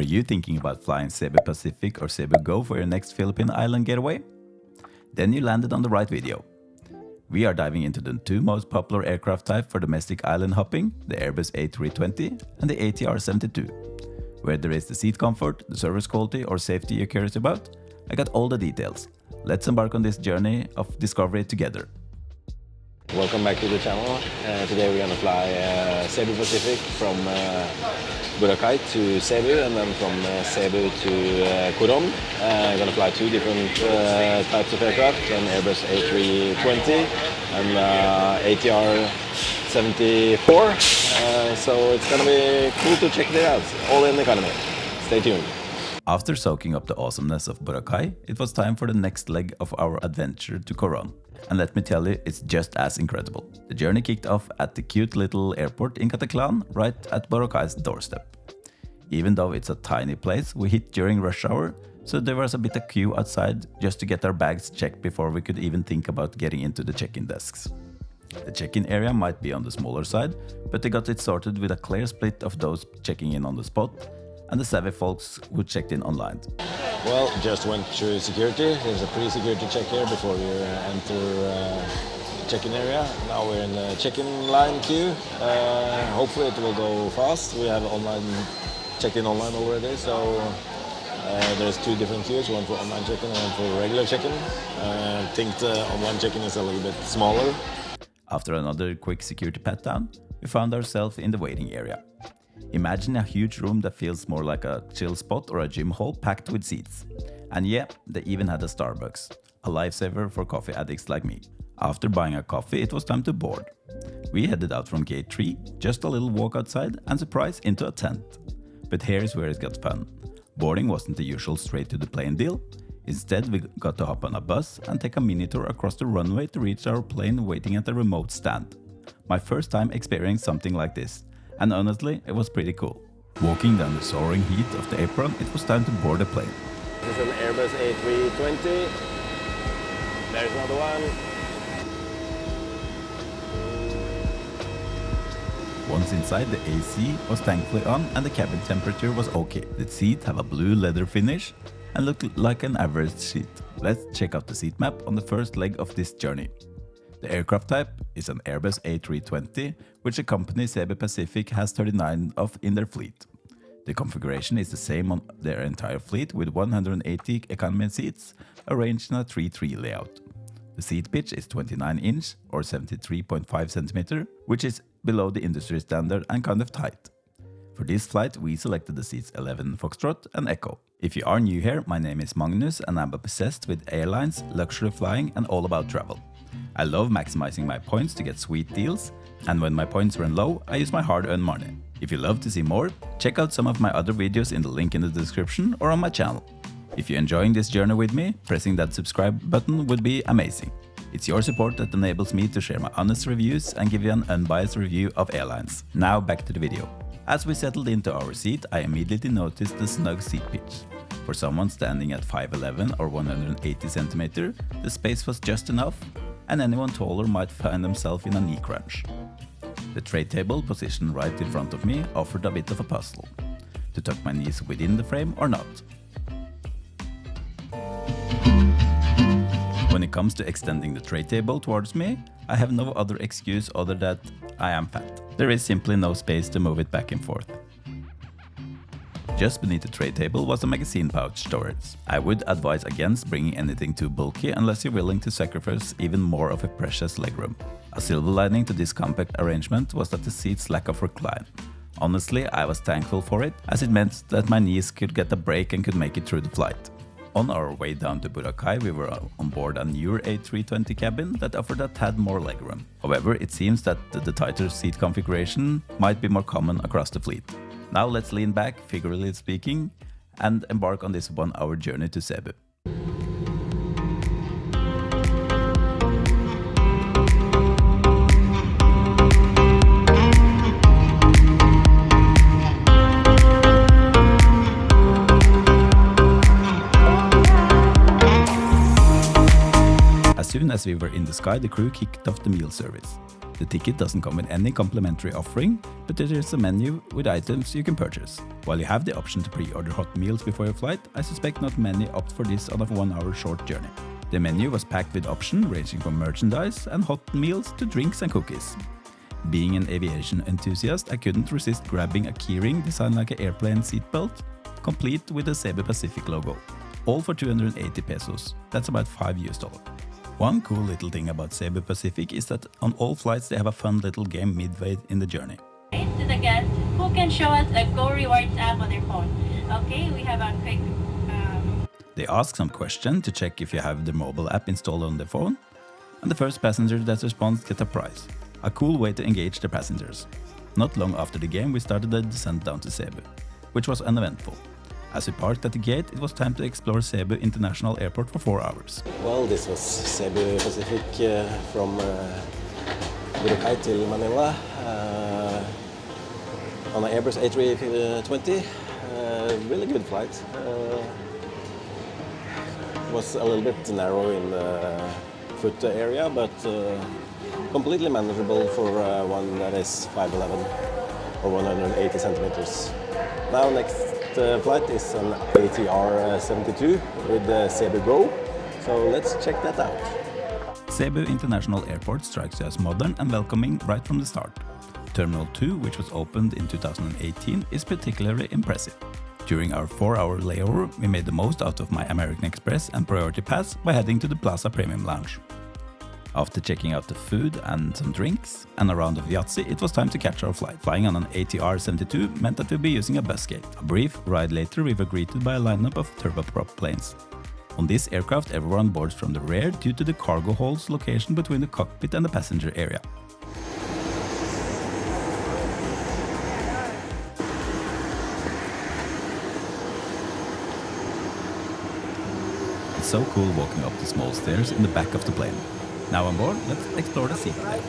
Are you thinking about flying Cebu Pacific or cebgo for your next Philippine island getaway? Then you landed on the right video. We are diving into the two most popular aircraft type for domestic island hopping, the Airbus A320 and the ATR-72. Whether it's the seat comfort, the service quality or safety you're curious about, I got all the details. Let's embark on this journey of discovery together. Welcome back to the channel. Today we're going to fly Cebu Pacific from Boracay to Cebu and then from Cebu to Coron. I'm going to fly two different types of aircraft, an Airbus A320 and ATR-74. So it's going to be cool to check it out, all in economy. Stay tuned. After soaking up the awesomeness of Boracay, it was time for the next leg of our adventure to Coron. And let me tell you, it's just as incredible. The journey kicked off at the cute little airport in Cataclan, right at Boracay's doorstep. Even though it's a tiny place, we hit during rush hour, so there was a bit of queue outside just to get our bags checked before we could even think about getting into the check-in desks. The check-in area might be on the smaller side, but they got it sorted with a clear split of those checking in on the spot and the savvy folks who checked in online. Well, just went through security. There's a pre-security check here before you enter the check-in area. Now we're in the check-in line queue. Hopefully it will go fast. We have online check-in online already, so there's two different queues, one for online check-in and one for regular check-in. I think the online check-in is a little bit smaller. After another quick security pat-down, we found ourselves in the waiting area. Imagine a huge room that feels more like a chill spot or a gym hall packed with seats. And yeah, they even had a Starbucks, a lifesaver for coffee addicts like me. After buying a coffee, it was time to board. We headed out from gate 3, just a little walk outside and surprise into a tent. But here's where it got fun. Boarding wasn't the usual straight to the plane deal. Instead, we got to hop on a bus and take a mini tour across the runway to reach our plane waiting at a remote stand. My first time experiencing something like this. And honestly, it was pretty cool. Walking down the soaring heat of the apron, it was time to board the plane. This is an Airbus A320. There's another one. Once inside, the AC was thankfully on and the cabin temperature was okay. The seat have a blue leather finish and looked like an average seat. Let's check out the seat map on the first leg of this journey. The aircraft type is an Airbus A320, which the company Cebu Pacific has 39 of in their fleet. The configuration is the same on their entire fleet with 180 economy seats arranged in a 3-3 layout. The seat pitch is 29-inch or 73.5 cm, which is below the industry standard and kind of tight. For this flight, we selected the seats 11 Foxtrot and Echo. If you are new here, my name is Magnus and I'm obsessed with airlines, luxury flying and all about travel. I love maximizing my points to get sweet deals, and when my points run low, I use my hard-earned money. If you love to see more, check out some of my other videos in the link in the description or on my channel. If you're enjoying this journey with me, pressing that subscribe button would be amazing. It's your support that enables me to share my honest reviews and give you an unbiased review of airlines. Now back to the video. As we settled into our seat, I immediately noticed the snug seat pitch. For someone standing at 5'11 or 180 cm, the space was just enough, and anyone taller might find themselves in a knee crunch. The tray table positioned right in front of me offered a bit of a puzzle, to tuck my knees within the frame or not. When it comes to extending the tray table towards me, I have no other excuse other than I am fat. There is simply no space to move it back and forth. Just beneath the tray table was a magazine pouch storage. I would advise against bringing anything too bulky unless you're willing to sacrifice even more of a precious legroom. A silver lining to this compact arrangement was that the seats lack of recline. Honestly, I was thankful for it, as it meant that my knees could get a break and could make it through the flight. On our way down to Boracay, we were on board a newer A320 cabin that offered a tad more legroom. However, it seems that the tighter seat configuration might be more common across the fleet. Now let's lean back, figuratively speaking, and embark on this 1-hour journey to Cebu. As soon as we were in the sky, the crew kicked off the meal service. The ticket doesn't come with any complimentary offering, but there is a menu with items you can purchase. While you have the option to pre-order hot meals before your flight, I suspect not many opt for this on a 1-hour short journey. The menu was packed with options ranging from merchandise and hot meals to drinks and cookies. Being an aviation enthusiast, I couldn't resist grabbing a keyring designed like an airplane seatbelt, complete with the Cebu Pacific logo. All for 280 pesos, that's about $5. One cool little thing about Cebu Pacific is that on all flights they have a fun little game midway in the journey. To the guests who can show us a Go Rewards app on their phone. Okay, we have a quick... They ask some questions to check if you have the mobile app installed on the phone, and the first passenger that responds gets a prize. A cool way to engage the passengers. Not long after the game we started the descent down to Cebu, which was uneventful. As we parked at the gate, it was time to explore Cebu International Airport for 4 hours. Well, this was Cebu Pacific from Boracay to Manila on an Airbus A320. Really good flight. Was a little bit narrow in the foot area, but completely manageable for one that is 5'11" or 180 centimeters. Now next flight is an ATR 72 with cebgo, so let's check that out. Cebu International Airport strikes you as modern and welcoming right from the start. Terminal 2, which was opened in 2018, is particularly impressive. During our 4-hour layover, we made the most out of my American Express and Priority Pass by heading to the Plaza Premium Lounge. After checking out the food and some drinks and a round of Yahtzee, it was time to catch our flight. Flying on an ATR 72 meant that we'd be using a bus gate. A brief ride later, we were greeted by a lineup of turboprop planes. On this aircraft, everyone boards from the rear due to the cargo hold's location between the cockpit and the passenger area. It's so cool walking up the small stairs in the back of the plane. Now on board, let's explore the seat layout.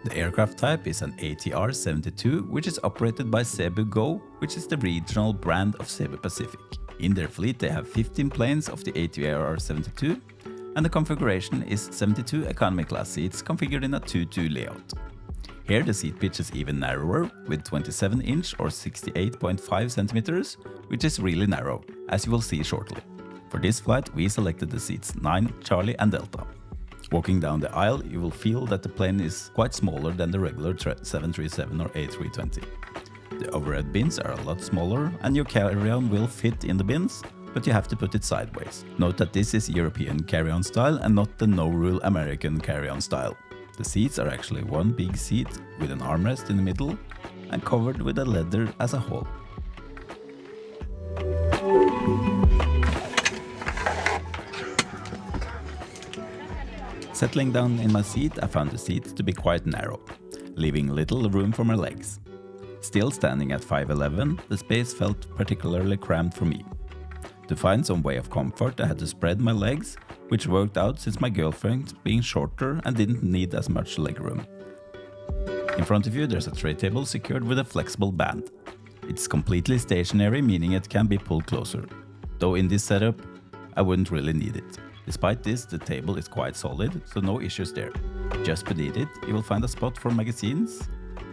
The aircraft type is an ATR 72, which is operated by cebgo, which is the regional brand of Cebu Pacific. In their fleet they have 15 planes of the ATR 72, and the configuration is 72 economy class seats configured in a 2-2 layout. Here the seat pitch is even narrower, with 27-inch or 68.5 centimeters, which is really narrow, as you will see shortly. For this flight we selected the seats 9, Charlie and Delta. Walking down the aisle, you will feel that the plane is quite smaller than the regular 737 or A320. The overhead bins are a lot smaller and your carry-on will fit in the bins, but you have to put it sideways. Note that this is European carry-on style and not the no-rule American carry-on style. The seats are actually one big seat with an armrest in the middle and covered with a leather as a whole. Settling down in my seat, I found the seats to be quite narrow, leaving little room for my legs. Still standing at 5'11", the space felt particularly cramped for me. To find some way of comfort, I had to spread my legs, which worked out since my girlfriend being shorter and didn't need as much legroom. In front of you there's a tray table secured with a flexible band. It's completely stationary, meaning it can be pulled closer. Though in this setup, I wouldn't really need it. Despite this, the table is quite solid, so no issues there. Just beneath it, you will find a spot for magazines,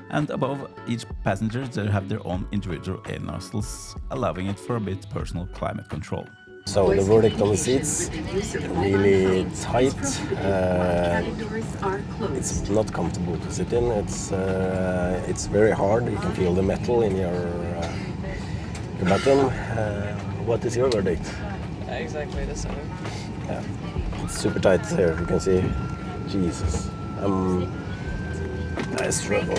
and above each passenger they have their own individual air nostrils, allowing it for a bit personal climate control. So the verdict on the seats, really tight. It's not comfortable to sit in. It's very hard. You can feel the metal in your bottom. What is your verdict? Exactly the same. Yeah, it's super tight here. You can see. Jesus, I struggle.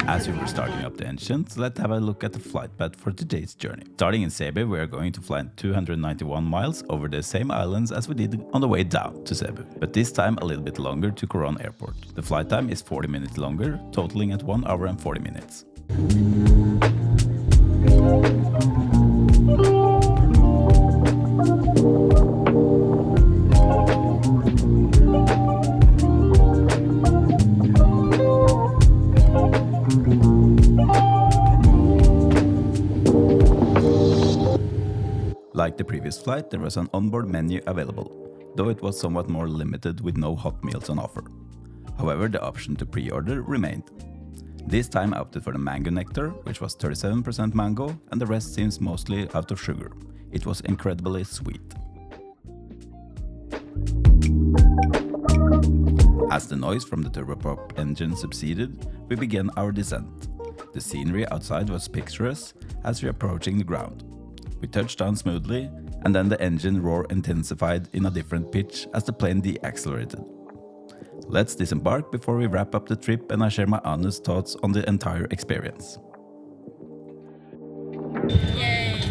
As we were starting up the engines, let's have a look at the flight path for today's journey. Starting in Cebu, we are going to fly 291 miles over the same islands as we did on the way down to Cebu, but this time a little bit longer to Coron Airport. The flight time is 40 minutes longer, totaling at 1 hour and 40 minutes. Like the previous flight, there was an onboard menu available. though it was somewhat more limited with no hot meals on offer. However, the option to pre-order remained. This time I opted for the mango nectar, which was 37% mango, and the rest seems mostly out of sugar. It was incredibly sweet. As the noise from the turboprop engine subsided, we began our descent. The scenery outside was picturesque as we were approaching the ground. We touched down smoothly, and then the engine roar intensified in a different pitch as the plane deaccelerated. Let's disembark before we wrap up the trip and I share my honest thoughts on the entire experience. Yay!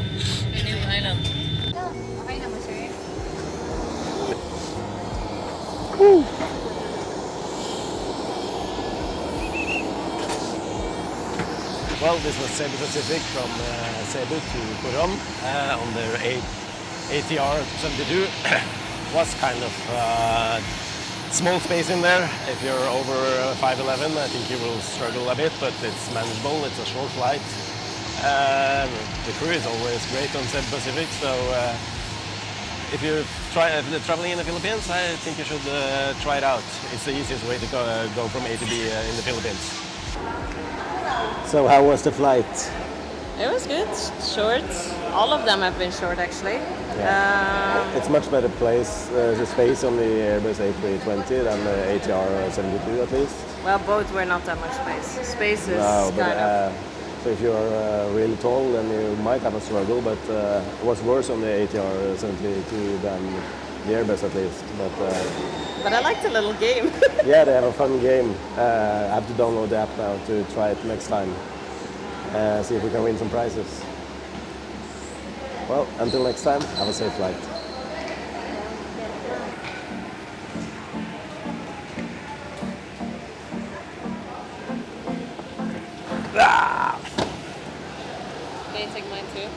A new island. Okay na ba, sir? Well, this was Cebu Pacific from Cebu to Coron on their ATR 72. Was kind of small space in there. If you're over 5'11", I think you will struggle a bit, but it's manageable. It's a short flight. The crew is always great on Cebu Pacific, so if you're traveling in the Philippines, I think you should try it out. It's the easiest way to go from A to B in the Philippines. So how was the flight? It was good. Short. All of them have been short, actually. It's much better space on the Airbus A320 than the ATR 72 at least. Well, both were not that much space. Space is No, but, kind of... so if you're really tall, then you might have a struggle, but it was worse on the ATR 72 than the Airbus at least. But I liked the little game. Yeah, they have a fun game. I have to download the app now to try it next time. See if we can win some prizes. Well, until next time, have a safe flight. Can you take mine too?